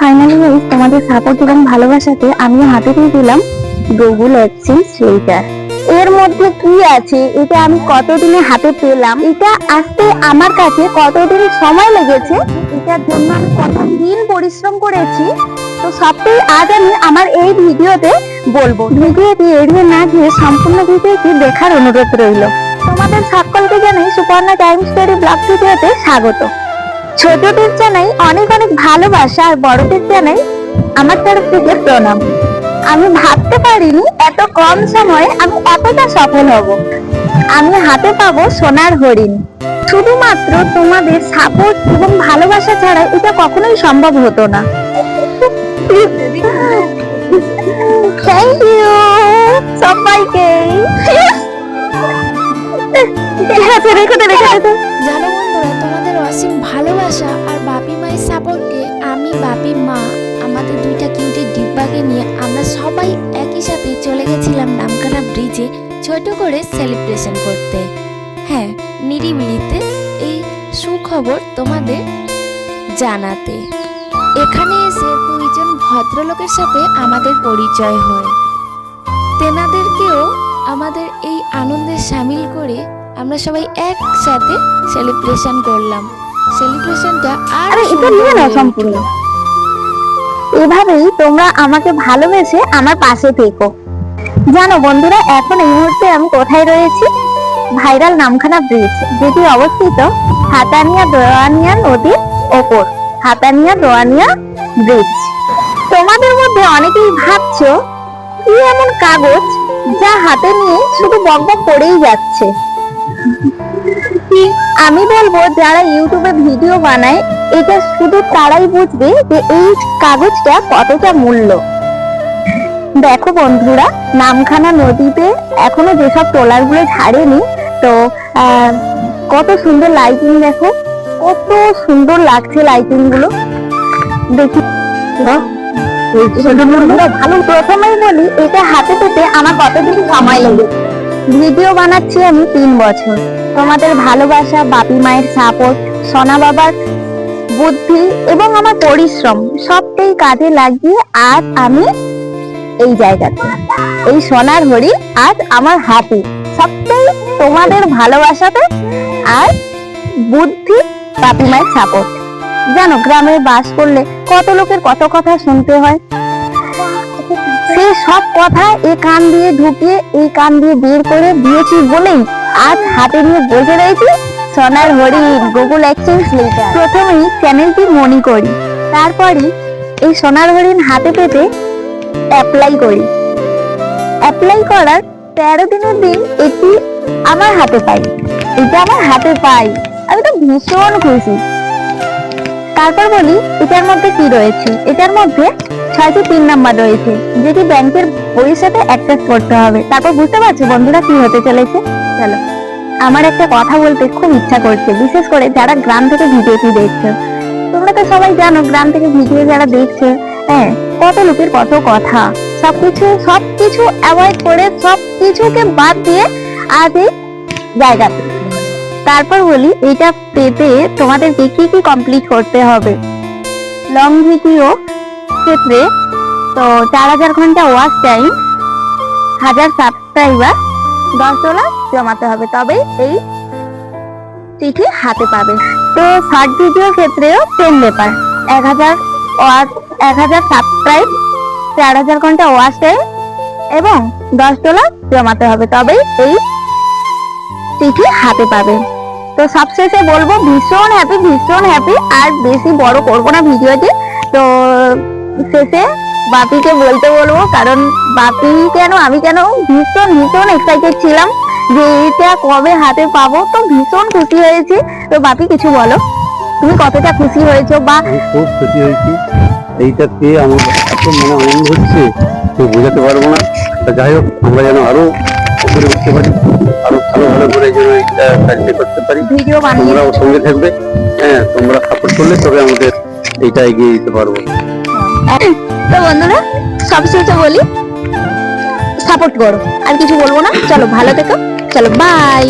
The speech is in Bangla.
ফাইনালি গাইস তোমাদের সাপোর্ট এবং ভালোবাসাতে আমি হাতে পেয়ে দিলাম গুগল এক্সচেঞ্জ লেটার। এর মধ্যে কি আছে এটা আমি কতদিনে হাতে পেলাম, এটা আসতে আমার কাছে কতদিন সময় লেগেছে, এটার জন্য আমি কতদিন পরিশ্রম করেছি, তো সবটাই আজ আমি আমার এই ভিডিওতে বলবো। ভিডিওটি এড়িয়ে না গিয়ে সম্পূর্ণ ভিডিওটি দেখার অনুরোধ রইল। তোমাদের সকলকে জানাই সুপর্ণা টাইম স্টোরি ব্লগ ভিডিওতে স্বাগত। ছোটদের জানাই অনেক অনেক ভালোবাসা আর বড়দের জানাই আমার তরফ থেকে প্রণাম। আমি ভাবতে পারিনি এত কম সময়ে আমি এতটা সফল হব। আমি হাতে পাবো সোনার হরিণ। শুধুমাত্র তোমাদের সাপোর্ট এবং ভালোবাসা ছাড়া এটা কখনোই সম্ভব হতো না। থ্যাংক ইউ সবাইকে। জানো বন্ধুরা, তোমাদের অসীম ভালোবাসা আর বাপি মায়ের সাপোর্টকে আমি বাপি মা আমাদের দুইটা কিউটের ডিব্বাকে নিয়ে আমরা সবাই একই সাথে চলে গেছিলাম নামখানা ব্রিজে ছোট করে সেলিব্রেশন করতে। হ্যাঁ, নিরিবিলিতে এই সুখবর তোমাদের জানাতে। এখানে এসে দুইজন ভদ্রলোকের সাথে আমাদের পরিচয় হয়। তেনাদেরকেও আমাদের এই আনন্দে সামিল করে আমরা সবাই একসাথে সেলিব্রেশন করলাম। সেলিব্রেশনটা আর এটা নিয়ে না সম্পূর্ণ। এভাবেই তোমরা আমাকে ভালোবেসে আমার পাশে থেকো। জানো বন্ধুরা, এখন এই মুহূর্তে আমি কোথায় রয়েছি? ভাইরাল নামখানা ব্রিজ, যেটি অবস্থিত হাতানিয়া দোয়ানিয়া নদীর ওপর। হাতানিয়া দোয়ানিয়া ব্রিজ। তোমাদের মধ্যে অনেকেই ভাবছো কি এমন কাগজ যা হাতে নিয়ে শুধু বকবক করেই যাচ্ছে। আমি বলবো যারা ইউটিউবে ভিডিও বানায় এটা শুধু তারাই বুঝবে যে এই কাগজটা কতটা মূল্য। দেখো বন্ধুরা, নামখানা নদীতে এখনো যেসব ট্রলার গুলো ছাড়েনি, তো কত সুন্দর লাইটিং, দেখো কত সুন্দর লাগছে লাইটিং গুলো দেখি। ভালো, প্রথমেই বলি এটা হাতে পেতে আমার কতদিন সময় লেগেছে। ভিডিও বানাচ্ছি আমি 3 বছর। তোমাদের ভালোবাসা, বাপি মায়ের সাপোর্ট, সোনা বাবার বুদ্ধি এবং আমার পরিশ্রম সবটাই কাজে লাগিয়ে আজ আমি এই জায়গাতে, এই সোনার হরিণ আজ আমার হাতে। সবটাই তোমাদের ভালোবাসাতে আর বুদ্ধি, বাপি মায়ের সাপোর্ট। জানো, গ্রামে বাস করলে কত লোকের কত কথা শুনতে হয়, সেই সব কথা এই কান দিয়ে ঢুকিয়ে এই কান দিয়ে বের করে দিয়েছি বলেই আজ হাতে নিয়ে বসে রয়েছি সোনার হরিণ গুগল এক্সচেঞ্জ লেটার। প্রথমেই চ্যানেলটি মনি করি, তারপরে এই সোনার হরিণ হাতে পেতে অ্যাপ্লাই করি। অ্যাপ্লাই করার 13 দিনের দিন এটি আমার হাতে পাই। এটা আমার হাতে পাই, আমি তো ভীষণ খুশি। তারপর বলি এটার মধ্যে কি রয়েছে। এটার মধ্যে 6টি পিন নাম্বার রয়েছে, যেটি ব্যাংকের বইয়ের সাথে অ্যাটাচ করতে হবে। তারপর বুঝতে পারছো বন্ধুরা কি হতে চলেছে। চলো, আমার একটা কথা বলতে খুব ইচ্ছা করছে, বিশেষ করে যারা গ্রাম থেকে ভিডিওটি দেখছো। তোমরা তো সবাই জানো গ্রাম থেকে ভিডিও যারা দেখছো, হ্যাঁ, কত লোকের কত কথা। সবকিছু অ্যাভয়েড করে, সবকিছুকে বাদ দিয়ে আজ এই জায়গাতে। তারপর বলি এটা পেতে তোমাদেরকে কি কি কমপ্লিট করতে হবে। লং ভিডিও ক্ষেত্রে তো 4000 ঘন্টা ওয়াচ টাইম, 1000 সাবস্ক্রাইবার, $10 জমাতে হবে, তবেই এই চিঠি হাতে পাবে। তো শর্ট ভিডিওর ক্ষেত্রেও সেম ব্যাপার, 1000 সাবস্ক্রাইব, 4000 ঘন্টা ওয়াচ টাইম এবং $10 জমাতে হবে, তবেই এই চিঠি হাতে পাবে। তো সবশেষে বলবো ভীষণ হ্যাপি। আর বেশি বড় করবো না ভিডিওটি। তো শেষে বাপিকে বলতে বলবো, কারণ বাপি কেন আমি কেন ভীষণ এক্সাইটেড ছিলাম যে এটা কবে হাতে পাবো। তো ভীষণ খুশি হয়েছি। তো বাপি কিছু বলো, তুমি কতটা খুশি হয়েছো? বা খুব খুশি হয়েছি, এইটা পেয়ে আমার এত আনন্দ হচ্ছে তো বোঝাতে পারবো না। যাই হোক, আমরা যেন আরো উপরে উঠতে পারি, আরো ভালো করে যেন এটা কাজটা করতে পারি। ভিডিও বানিয়ে তোমরাও সঙ্গে থাকবে। হ্যাঁ, তোমরা সাপোর্ট করলে তবে আমাদের এইটা এগিয়ে দিতে পারবো। তো বন্ধুরা, সবশেষে বলি সাপোর্ট করো, আর কিছু বলবো না। চলো ভালো থেকো, চলো বাই।